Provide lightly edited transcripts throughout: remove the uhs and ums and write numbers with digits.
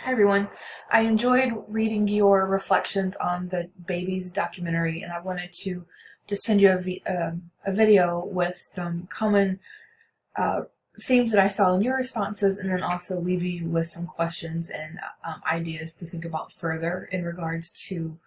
Hi everyone. I enjoyed reading your reflections on the Babies documentary, and I wanted to just send you a video with some common uh, themes that I saw in your responses, and then also leave you with some questions and ideas to think about further in regards to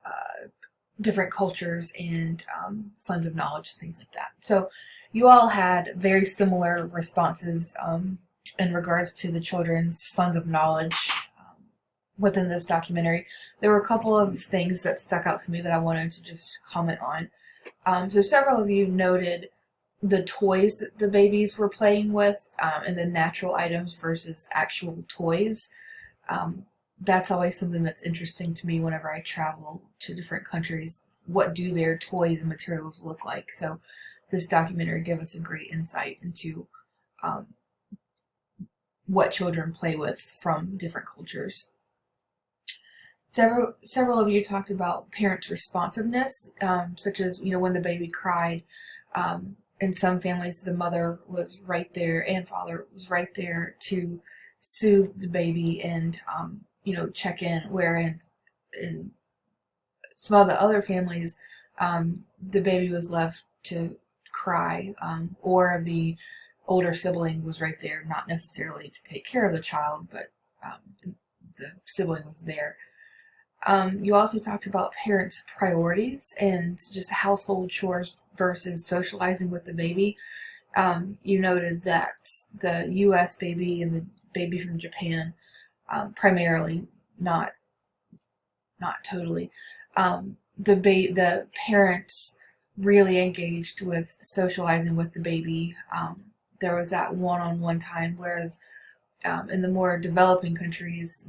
uh, different cultures and funds of knowledge, things like that. So, you all had very similar responses in regards to the children's funds of knowledge within this documentary. There were a couple of things that stuck out to me that I wanted to just comment on. So several of you noted the toys that the babies were playing with and the natural items versus actual toys. That's always something that's interesting to me whenever I travel to different countries. What do their toys and materials look like? So this documentary gave us a great insight into um, what children play with from different cultures. Several of you talked about parents' responsiveness, such as when the baby cried. In some families, the mother was right there and father was right there to soothe the baby and check in. Whereas in some of the other families, the baby was left to cry, or the older sibling was right there, not necessarily to take care of the child, but the sibling was there. You also talked about parents' priorities and just household chores versus socializing with the baby. You noted that the U.S. baby and the baby from Japan, primarily, not totally, the parents really engaged with socializing with the baby. There was that one-on-one time, whereas in the more developing countries,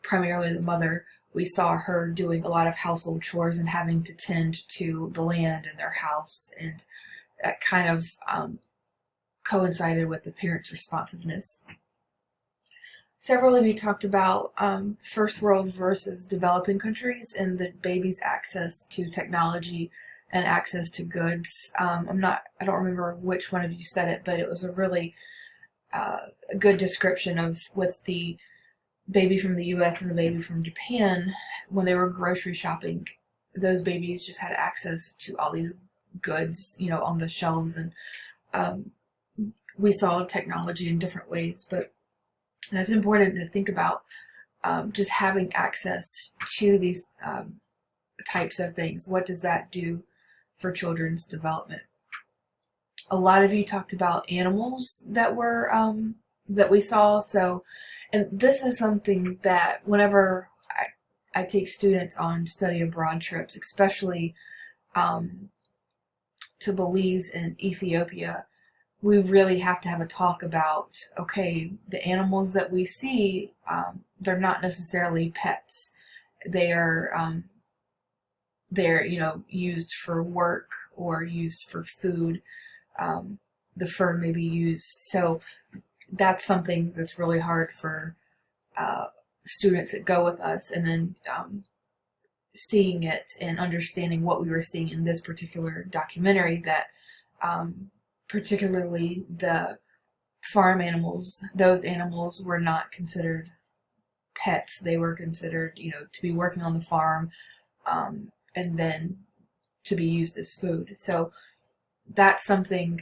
primarily the mother, we saw her doing a lot of household chores and having to tend to the land in their house, and that kind of coincided with the parents' responsiveness. Several of you talked about first world versus developing countries and the baby's access to technology and access to goods. I don't remember which one of you said it, but it was a really good description of with the baby from the US and the baby from Japan. When they were grocery shopping, those babies just had access to all these goods, on the shelves, and we saw technology in different ways, but that's important to think about, just having access to these types of things. What does that do for children's development? A lot of you talked about animals that were that we saw. So, and this is something that whenever I take students on study abroad trips, especially to Belize and Ethiopia, we really have to have a talk about, okay, the animals that we see, they're not necessarily pets. They're used for work or used for food. The fur may be used. So that's something that's really hard for students that go with us, and then seeing it and understanding what we were seeing in this particular documentary, that particularly the farm animals, those animals were not considered pets. They were considered, to be working on the farm, and then to be used as food. So that's something,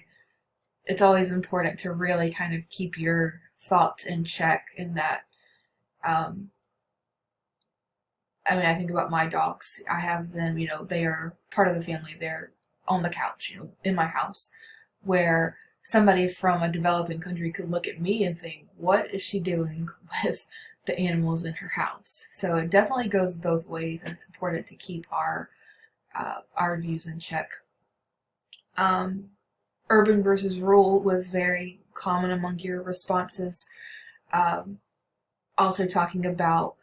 it's always important to really kind of keep your thoughts in check in that. I think about my dogs. I have them, they are part of the family. They're on the couch, in my house, where somebody from a developing country could look at me and think, what is she doing with the animals in her house? So it definitely goes both ways, and it's important to keep our views in check. Urban versus rural was very common among your responses. Also talking about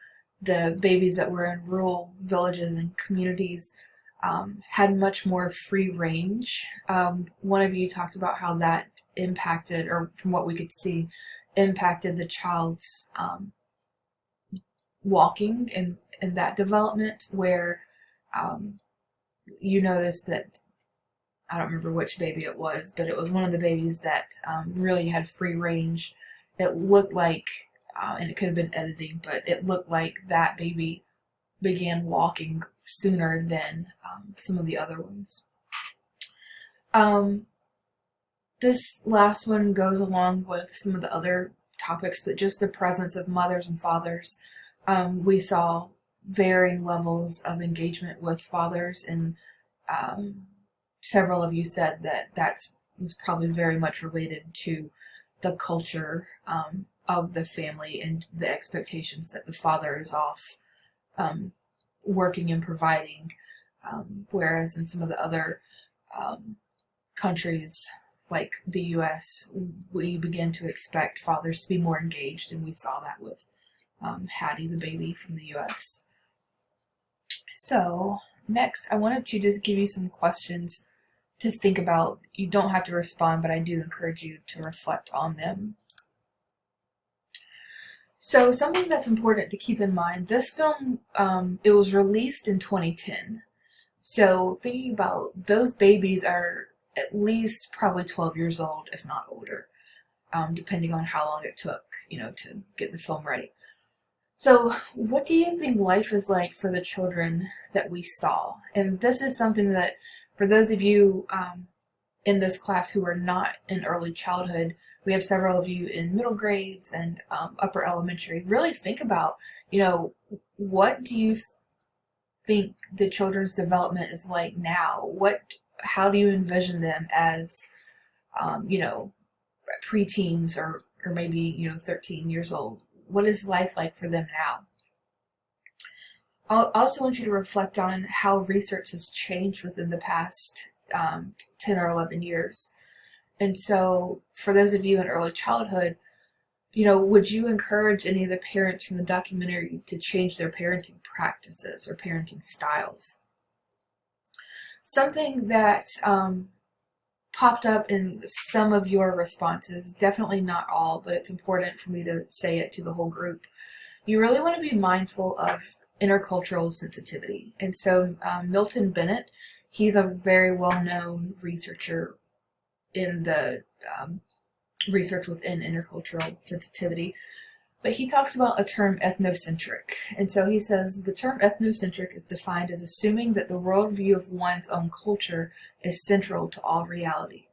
the babies that were in rural villages and communities had much more free range. One of you talked about how that impacted, or from what we could see, impacted the child's walking and that development, where you noticed that, I don't remember which baby it was, but it was one of the babies that really had free range it looked like, and it could have been editing, but it looked like that baby began walking sooner than some of the other ones. This last one goes along with some of the other topics, but just the presence of mothers and fathers. We saw varying levels of engagement with fathers, and several of you said that was probably very much related to the culture of the family and the expectations that the father is off working and providing, whereas in some of the other countries like the US, we begin to expect fathers to be more engaged, and we saw that with Hattie, the baby from the US. So next, I wanted to just give you some questions to think about. You don't have to respond, but I do encourage you to reflect on them. So something that's important to keep in mind, this film, it was released in 2010. So thinking about those babies are at least probably 12 years old, if not older, depending on how long it took, to get the film ready. So what do you think life is like for the children that we saw? And this is something that, for those of you in this class who are not in early childhood, we have several of you in middle grades and upper elementary. Really think about, what do you think the children's development is like now? How do you envision them as, preteens or maybe, 13 years old? What is life like for them now? I also want you to reflect on how research has changed within the past 10 or 11 years. And so for those of you in early childhood, would you encourage any of the parents from the documentary to change their parenting practices or parenting styles? Something that popped up in some of your responses, definitely not all, but it's important for me to say it to the whole group. You really want to be mindful of intercultural sensitivity. And so Milton Bennett, he's a very well-known researcher in the research within intercultural sensitivity, but he talks about a term ethnocentric. And so he says the term ethnocentric is defined as assuming that the worldview of one's own culture is central to all reality.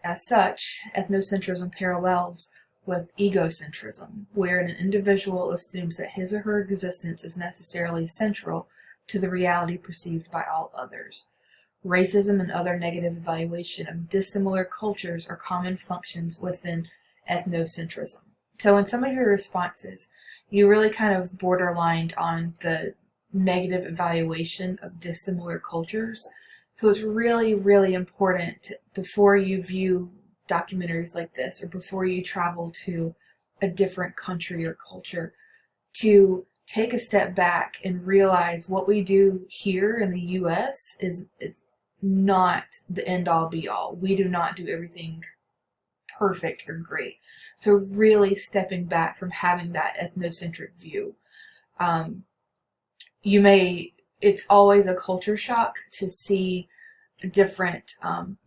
As such, ethnocentrism parallels with egocentrism, where an individual assumes that his or her existence is necessarily central to the reality perceived by all others. Racism and other negative evaluation of dissimilar cultures are common functions within ethnocentrism. So in some of your responses, you really kind of borderlined on the negative evaluation of dissimilar cultures. So it's really, really important before you view documentaries like this or before you travel to a different country or culture to take a step back and realize what we do here in the US is not the end-all be-all. We do not do everything perfect or great. So really stepping back from having that ethnocentric view. It's always a culture shock to see different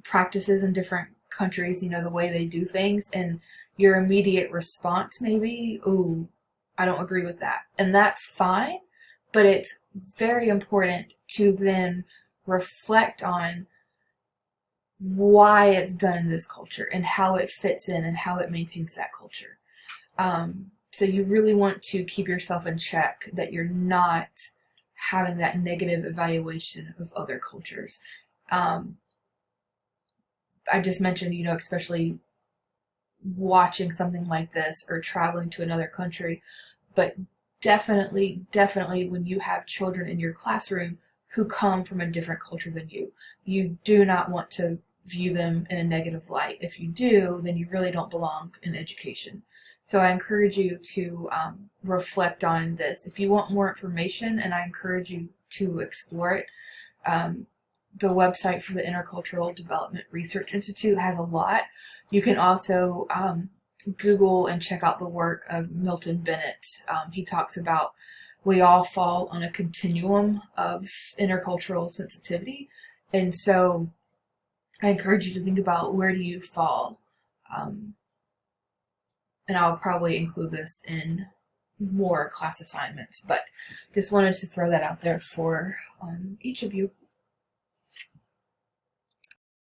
practices in different countries, the way they do things, and your immediate response may be, ooh, I don't agree with that. And that's fine, but it's very important to then reflect on why it's done in this culture and how it fits in and how it maintains that culture. So you really want to keep yourself in check that you're not having that negative evaluation of other cultures. I just mentioned, especially watching something like this or traveling to another country, but definitely when you have children in your classroom who come from a different culture than you do not want to view them in a negative light. If you do, then you really don't belong in education. So I encourage you to reflect on this. If you want more information, and I encourage you to explore it, the website for the Intercultural Development Research Institute has a lot. You can also Google and check out the work of Milton Bennett. He talks about we all fall on a continuum of intercultural sensitivity. And so I encourage you to think about, where do you fall? and I'll probably include this in more class assignments, but just wanted to throw that out there for each of you